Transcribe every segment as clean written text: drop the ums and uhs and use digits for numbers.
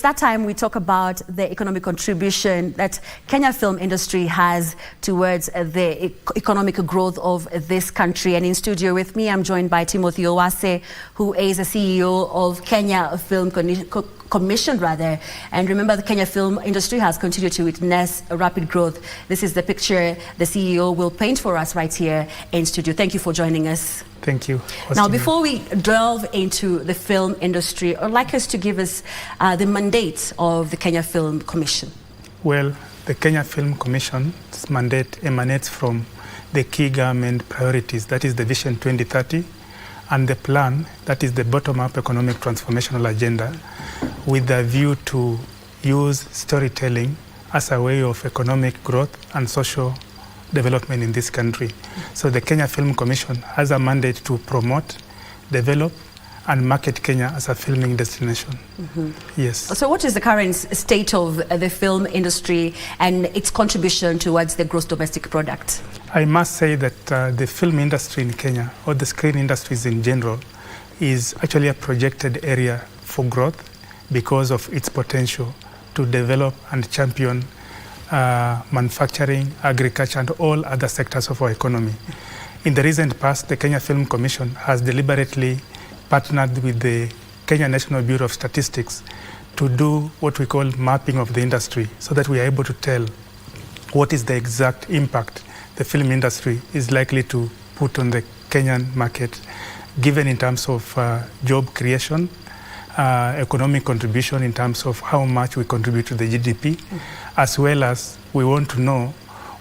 That time we talk about the economic contribution that Kenya film industry has towards the economic growth of this country. And in studio with me, I'm joined by Timothy Owase, who is the CEO of Kenya Film Commission. And remember, the Kenya film industry has continued to witness a rapid growth. This is the picture the CEO will paint for us right here in studio. Thank you for joining us. Thank you. Now, before we delve into the film industry, I'd like us to give us the mandate of the Kenya Film Commission. Well, the Kenya Film Commission's mandate emanates from the key government priorities, that is the Vision 2030, and the plan, that is the bottom-up economic transformational agenda, with a view to use storytelling as a way of economic growth and social development in this country. So the Kenya Film Commission has a mandate to promote, develop, and market Kenya as a filming destination. Yes. So what is the current state of the film industry and its contribution towards the gross domestic product? I must say that the film industry in Kenya, or the screen industries in general, is actually a projected area for growth because of its potential to develop and champion manufacturing, agriculture, and all other sectors of our economy. In the recent past, the Kenya Film Commission has deliberately partnered with the Kenya National Bureau of Statistics to do what we call mapping of the industry, so that we are able to tell what is the exact impact the film industry is likely to put on the Kenyan market, given in terms of job creation, economic contribution in terms of how much we contribute to the GDP, as well as we want to know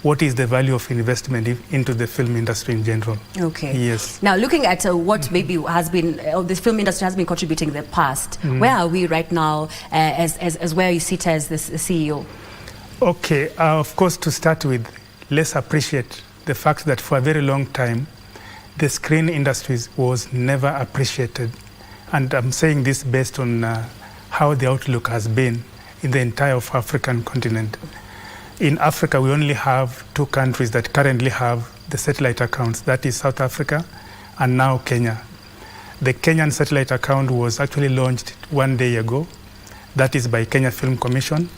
what is the value of investment into the film industry in general. Okay. Yes. Now, looking at what maybe has been, the film industry has been contributing in the past, where are we right now as where you sit as the CEO? Okay. Of course, to start with, let's appreciate the fact that for a very long time, the screen industry was never appreciated. And I'm saying this based on how the outlook has been in the entire of African continent. In Africa, we only have two countries that currently have the satellite accounts. That is South Africa and now Kenya. The Kenyan satellite account was actually launched 1 day ago. That is by Kenya Film Commission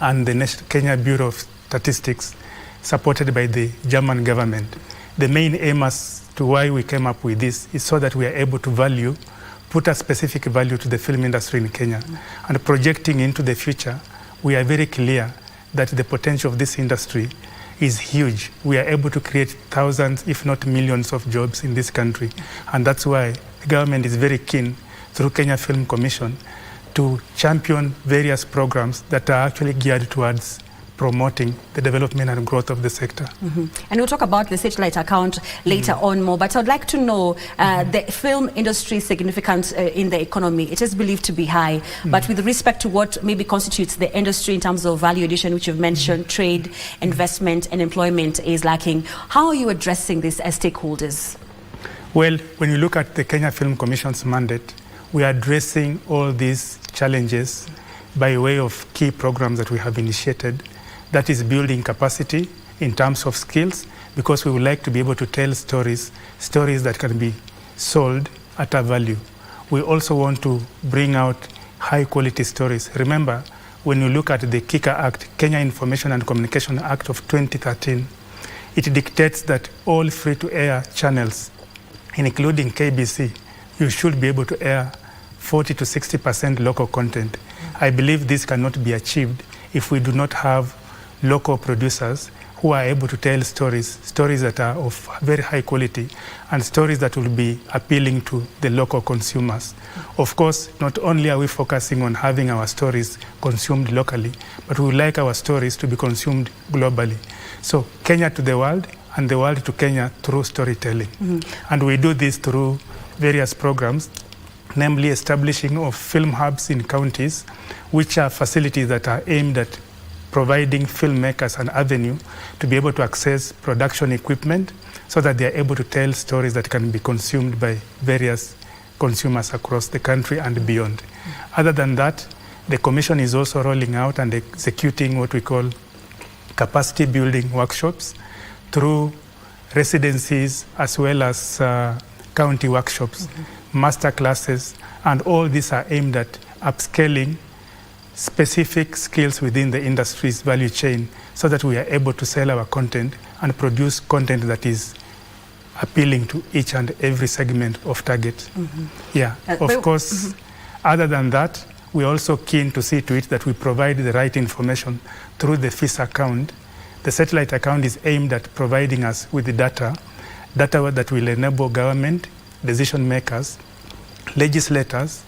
and the Kenya Bureau of Statistics, supported by the German government. The main aim as to why we came up with this is so that we are able to put a specific value to the film industry in Kenya. And projecting into the future, we are very clear that the potential of this industry is huge. We are able to create thousands, if not millions, of jobs in this country. And that's why the government is very keen, through Kenya Film Commission, to champion various programs that are actually geared towards promoting the development and growth of the sector. And we'll talk about the satellite account later on more, but I'd like to know the film industry's significance in the economy. It is believed to be high, but with respect to what maybe constitutes the industry in terms of value addition, which you've mentioned, trade, investment, and employment is lacking. How are you addressing this as stakeholders? Well, when you look at the Kenya Film Commission's mandate, we are addressing all these challenges by way of key programs that we have initiated. That is building capacity in terms of skills, because we would like to be able to tell stories that can be sold at a value. We also want to bring out high quality stories. Remember, when you look at the KICA Act, Kenya Information and Communication Act of 2013, it dictates that all free-to-air channels, including KBC, you should be able to air 40 to 60% local content. I believe this cannot be achieved if we do not have local producers who are able to tell stories that are of very high quality and stories that will be appealing to the local consumers. Of course, not only are we focusing on having our stories consumed locally, but we would like our stories to be consumed globally. So Kenya to the world and the world to Kenya through storytelling. And we do this through various programs, namely establishing of film hubs in counties, which are facilities that are aimed at providing filmmakers an avenue to be able to access production equipment so that they are able to tell stories that can be consumed by various consumers across the country and beyond. Other than that, the Commission is also rolling out and executing what we call capacity building workshops through residencies as well as county workshops, master classes, and all these are aimed at upscaling specific skills within the industry's value chain so that we are able to sell our content and produce content that is appealing to each and every segment of target. Yeah, of course, other than that, we're also keen to see to it that we provide the right information through the FIS account. The satellite account is aimed at providing us with the data that will enable government, decision makers, legislators,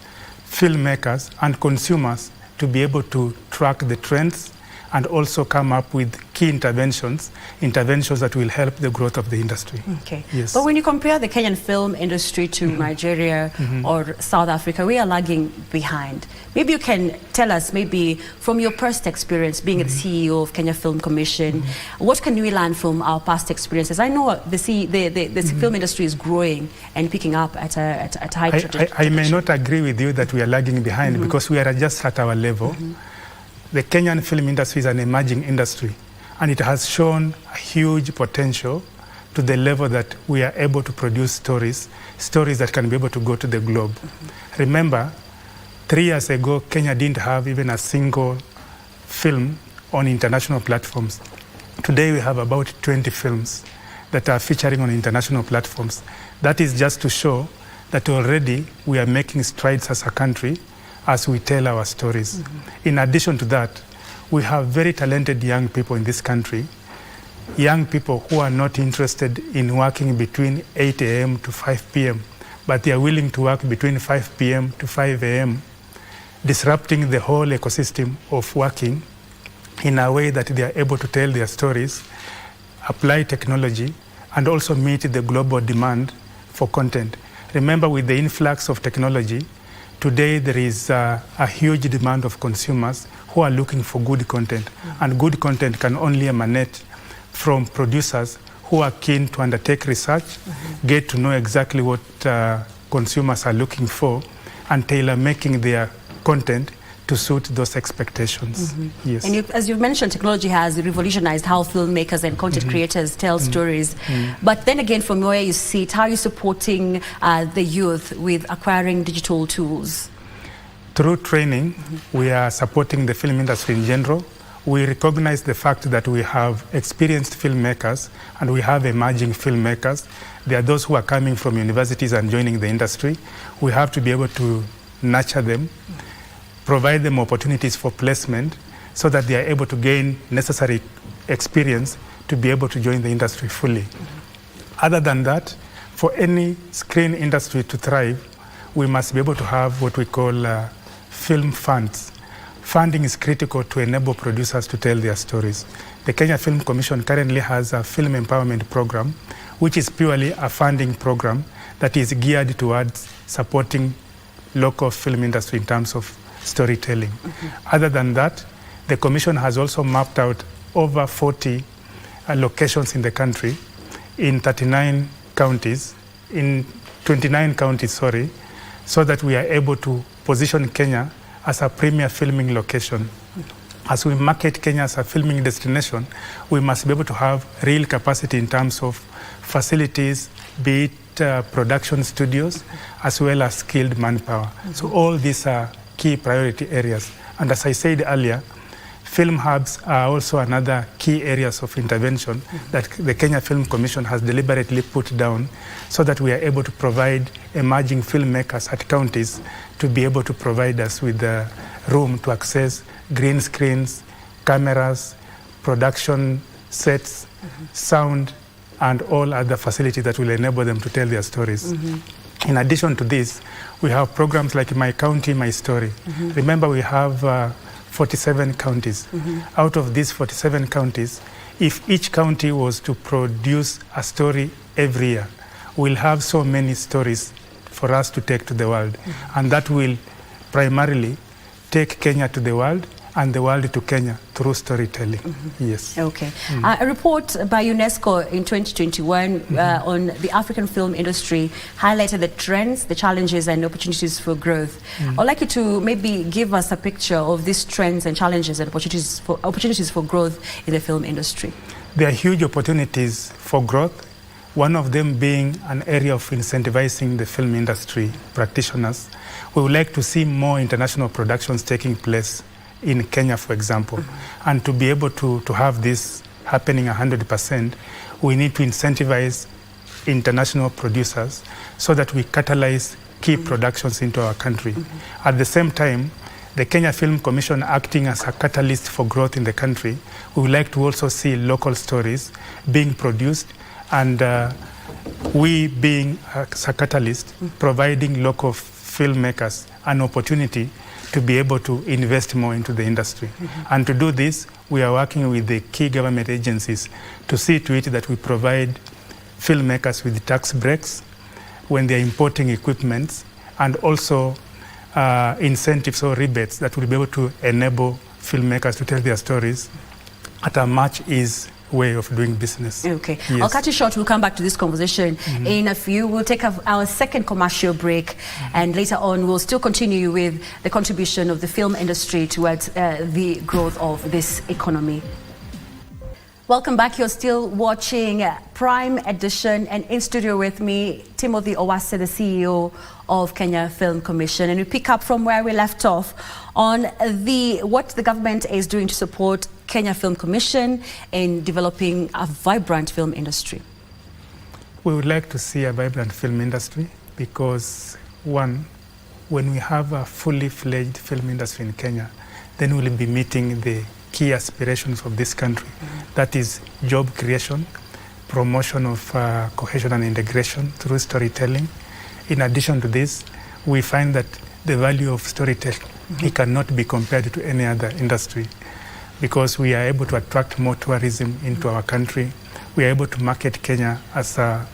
filmmakers, and consumers to be able to track the trends and also come up with key interventions that will help the growth of the industry. Okay. Yes. But when you compare the Kenyan film industry to Nigeria or South Africa, we are lagging behind. Maybe you can tell us, maybe from your past experience being the CEO of Kenya Film Commission, what can we learn from our past experiences? I know the film industry is growing and picking up at a high trajectory. I may not agree with you that we are lagging behind because we are just at our level. The Kenyan film industry is an emerging industry, and it has shown a huge potential to the level that we are able to produce stories that can be able to go to the globe. Remember, 3 years ago, Kenya didn't have even a single film on international platforms. Today, we have about 20 films that are featuring on international platforms. That is just to show that already we are making strides as a country as we tell our stories. In addition to that, we have very talented young people in this country, young people who are not interested in working between 8 a.m. to 5 p.m., but they are willing to work between 5 p.m. to 5 a.m., disrupting the whole ecosystem of working in a way that they are able to tell their stories, apply technology, and also meet the global demand for content. Remember, with the influx of technology, today there is a huge demand of consumers who are looking for good content. And good content can only emanate from producers who are keen to undertake research, get to know exactly what consumers are looking for, and tailor making their content to suit those expectations. Yes. And as you mentioned, technology has revolutionized how filmmakers and content creators tell stories. But then again, from where you sit, how are you supporting the youth with acquiring digital tools? Through training, we are supporting the film industry in general. We recognize the fact that we have experienced filmmakers and we have emerging filmmakers. There are those who are coming from universities and joining the industry. We have to be able to nurture them, provide them opportunities for placement so that they are able to gain necessary experience to be able to join the industry fully. Other than that, for any screen industry to thrive, we must be able to have what we call film funds. Funding is critical to enable producers to tell their stories. The Kenya Film Commission currently has a film empowerment program, which is purely a funding program that is geared towards supporting local film industry in terms of storytelling. Other than that, the Commission has also mapped out over 40 locations in the country in 29 counties, so that we are able to position Kenya as a premier filming location. As we market Kenya as a filming destination, we must be able to have real capacity in terms of facilities, be it production studios, as well as skilled manpower. So all these are key priority areas. And as I said earlier, film hubs are also another key areas of intervention that the Kenya Film Commission has deliberately put down so that we are able to provide emerging filmmakers at counties to be able to provide us with the room to access green screens, cameras, production sets, sound, and all other facilities that will enable them to tell their stories. In addition to this, we have programs like My County, My Story. Remember, we have 47 counties. Out of these 47 counties, if each county was to produce a story every year, we'll have so many stories for us to take to the world. And that will primarily take Kenya to the world and the world to Kenya through storytelling. Yes. Okay. A report by UNESCO in 2021 on the African film industry highlighted the trends, the challenges and opportunities for growth. I'd like you to maybe give us a picture of these trends and challenges and opportunities for growth in the film industry. There are huge opportunities for growth, one of them being an area of incentivizing the film industry practitioners. We would like to see more international productions taking place in Kenya, for example. And to be able to have this happening 100%, we need to incentivize international producers so that we catalyze key productions into our country. At the same time, the Kenya Film Commission acting as a catalyst for growth in the country, we would like to also see local stories being produced and we being as a catalyst, providing local filmmakers an opportunity to be able to invest more into the industry. And to do this, we are working with the key government agencies to see to it that we provide filmmakers with tax breaks when they're importing equipment, and also incentives or rebates that will be able to enable filmmakers to tell their stories at a much ease way of doing business. Okay, yes. I'll cut you short. We'll come back to this conversation in a few. We'll take our second commercial break, and later on we'll still continue with the contribution of the film industry towards the growth of this economy. Welcome back. You're still watching Prime Edition, and in studio with me, Timothy Owase, the CEO of Kenya Film Commission. And we pick up from where we left off on what the government is doing to support Kenya Film Commission in developing a vibrant film industry. We would like to see a vibrant film industry because, one, when we have a fully fledged film industry in Kenya, then we'll be meeting the key aspirations of this country. That is job creation, promotion of cohesion and integration through storytelling. In addition to this, we find that the value of storytelling it cannot be compared to any other industry, because we are able to attract more tourism into our country. We are able to market Kenya as a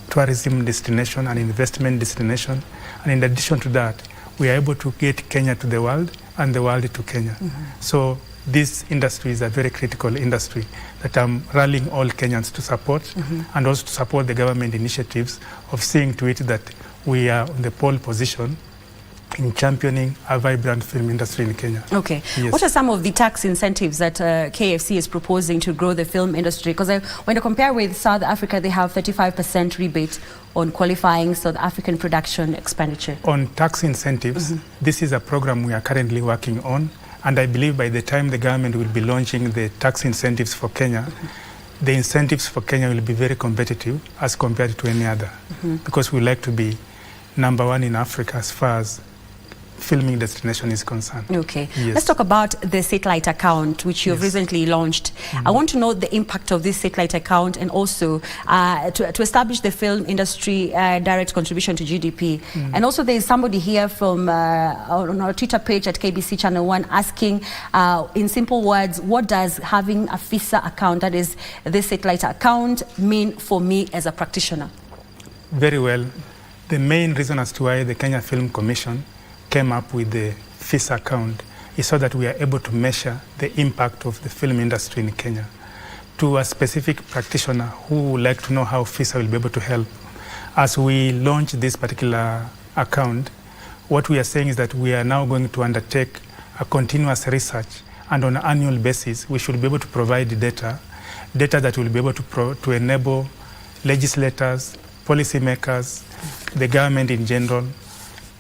tourism destination, an investment destination. And in addition to that, we are able to get Kenya to the world and the world to Kenya. So this industry is a very critical industry that I'm rallying all Kenyans to support, and also to support the government initiatives of seeing to it that we are on the pole position in championing a vibrant film industry in Kenya. Okay. Yes. What are some of the tax incentives that KFC is proposing to grow the film industry? Because when I compare with South Africa, they have 35% rebate on qualifying South African production expenditure. On tax incentives, this is a program we are currently working on, and I believe by the time the government will be launching the tax incentives for Kenya, the incentives for Kenya will be very competitive as compared to any other, because we like to be number one in Africa as far as filming destination is concerned. Okay. Yes. Let's talk about the satellite account, which you've recently launched. I want to know the impact of this satellite account, and also to establish the film industry direct contribution to GDP. And also there is somebody here from on our Twitter page at KBC Channel 1 asking, in simple words, what does having a FISA account, that is this satellite account, mean for me as a practitioner? Very well. The main reason as to why the Kenya Film Commission came up with the FISA account is so that we are able to measure the impact of the film industry in Kenya. To a specific practitioner who would like to know how FISA will be able to help, as we launch this particular account, what we are saying is that we are now going to undertake a continuous research, and on an annual basis we should be able to provide data that will be able to enable legislators, policymakers, the government in general,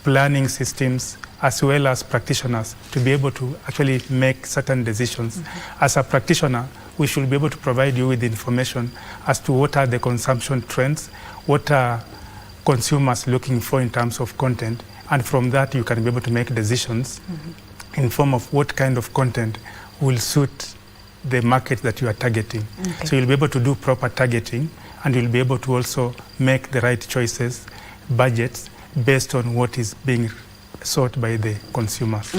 planning systems, as well as practitioners, to be able to actually make certain decisions. As a practitioner, we should be able to provide you with information as to what are the consumption trends, what are consumers looking for in terms of content, and from that you can be able to make decisions in form of what kind of content will suit the market that you are targeting. So you'll be able to do proper targeting, and you'll be able to also make the right choices, budgets, based on what is being sought by the consumers.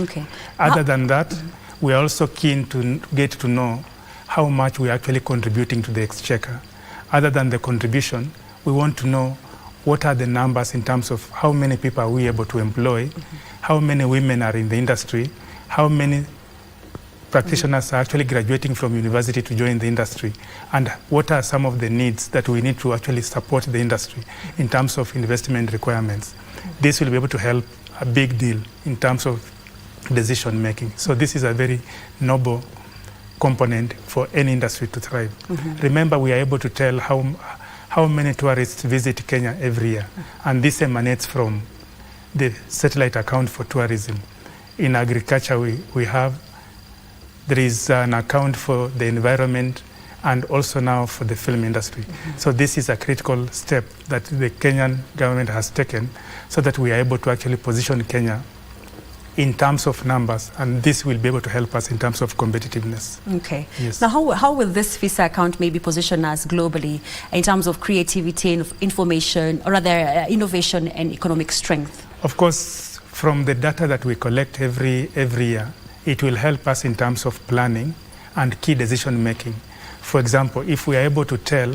Other than that, we are also keen to get to know how much we are actually contributing to the exchequer. Other than the contribution, we want to know what are the numbers in terms of how many people are we able to employ, how many women are in the industry, how many practitioners are actually graduating from university to join the industry, and what are some of the needs that we need to actually support the industry in terms of investment requirements. This will be able to help a big deal in terms of decision making. So this is a very noble component for any industry to thrive. Remember, we are able to tell how many tourists visit Kenya every year, and this emanates from the satellite account for tourism. In agriculture, we have, there is an account for the environment and also now for the film industry. So this is a critical step that the Kenyan government has taken so that we are able to actually position Kenya in terms of numbers, and this will be able to help us in terms of competitiveness. Okay. Yes. Now, how will this FISA account maybe position us globally in terms of creativity and information, or rather innovation and economic strength? Of course, from the data that we collect every year, it will help us in terms of planning and key decision making. For example, if we are able to tell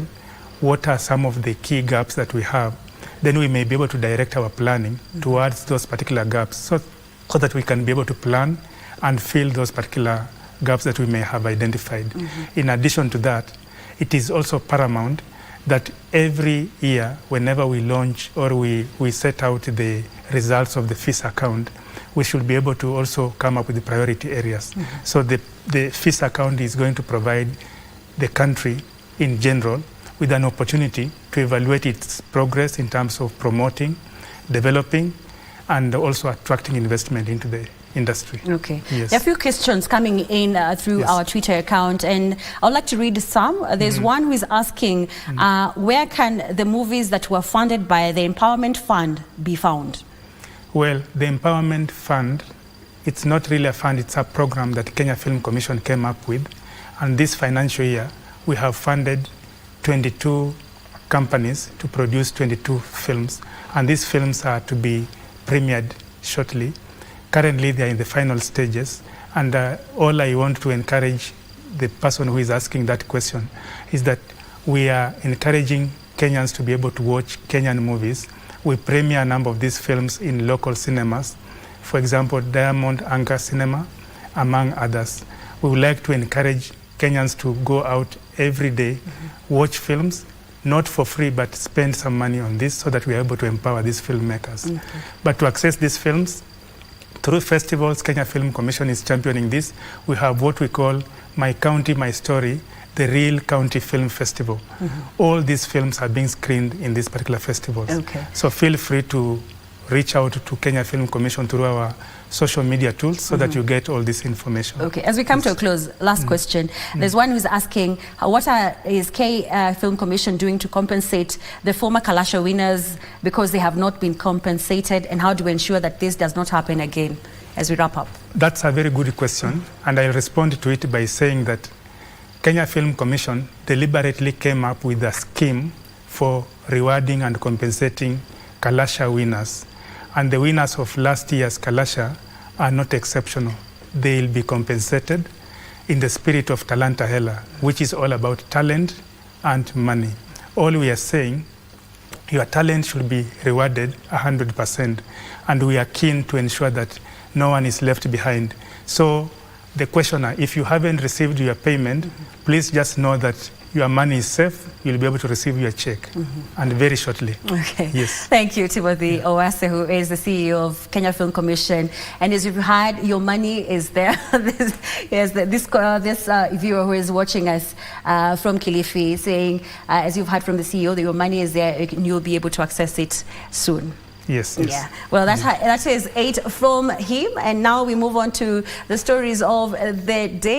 what are some of the key gaps that we have, then we may be able to direct our planning towards those particular gaps so that we can be able to plan and fill those particular gaps that we may have identified. In addition to that, it is also paramount that every year, whenever we launch or we set out the results of the FISA account, we should be able to also come up with the priority areas. So the FISA account is going to provide the country in general with an opportunity to evaluate its progress in terms of promoting, developing, and also attracting investment into the industry. Okay. Yes. There are a few questions coming in through our Twitter account, and I would like to read some. There's one who is asking, where can the movies that were funded by the Empowerment Fund be found? Well, the Empowerment Fund, it's not really a fund, it's a program that Kenya Film Commission came up with. And this financial year, we have funded 22 companies to produce 22 films. And these films are to be premiered shortly. Currently, they are in the final stages. And all I want to encourage the person who is asking that question is that we are encouraging Kenyans to be able to watch Kenyan movies. We premiere a number of these films in local cinemas. For example, Diamond Anchor Cinema, among others. We would like to encourage Kenyans to go out every day, watch films, not for free, but spend some money on this so that we are able to empower these filmmakers. But to access these films, through festivals, Kenya Film Commission is championing this. We have what we call My County, My Story, the Real County Film Festival. All these films are being screened in these particular festivals. So feel free to reach out to Kenya Film Commission through our social media tools so that you get all this information. Okay, as we come to a close, last question. There's one who's asking, what is Film Commission doing to compensate the former Kalasha winners because they have not been compensated, and how do we ensure that this does not happen again as we wrap up? That's a very good question, and I'll respond to it by saying that Kenya Film Commission deliberately came up with a scheme for rewarding and compensating Kalasha winners. And the winners of last year's Kalasha are not exceptional. They'll be compensated in the spirit of Talanta Hela, which is all about talent and money. All we are saying, your talent should be rewarded 100%, and we are keen to ensure that no one is left behind. So the questioner, if you haven't received your payment, please just know that your money is safe. You'll be able to receive your check, and very shortly. Okay. Yes. Thank you, Timothy Owase, who is the CEO of Kenya Film Commission. And as you've heard, your money is there. this viewer who is watching us from Kilifi saying, as you've heard from the CEO, that your money is there and you'll be able to access it soon. Yes. Yeah. Well, that is 8 from him. And now we move on to the stories of the day.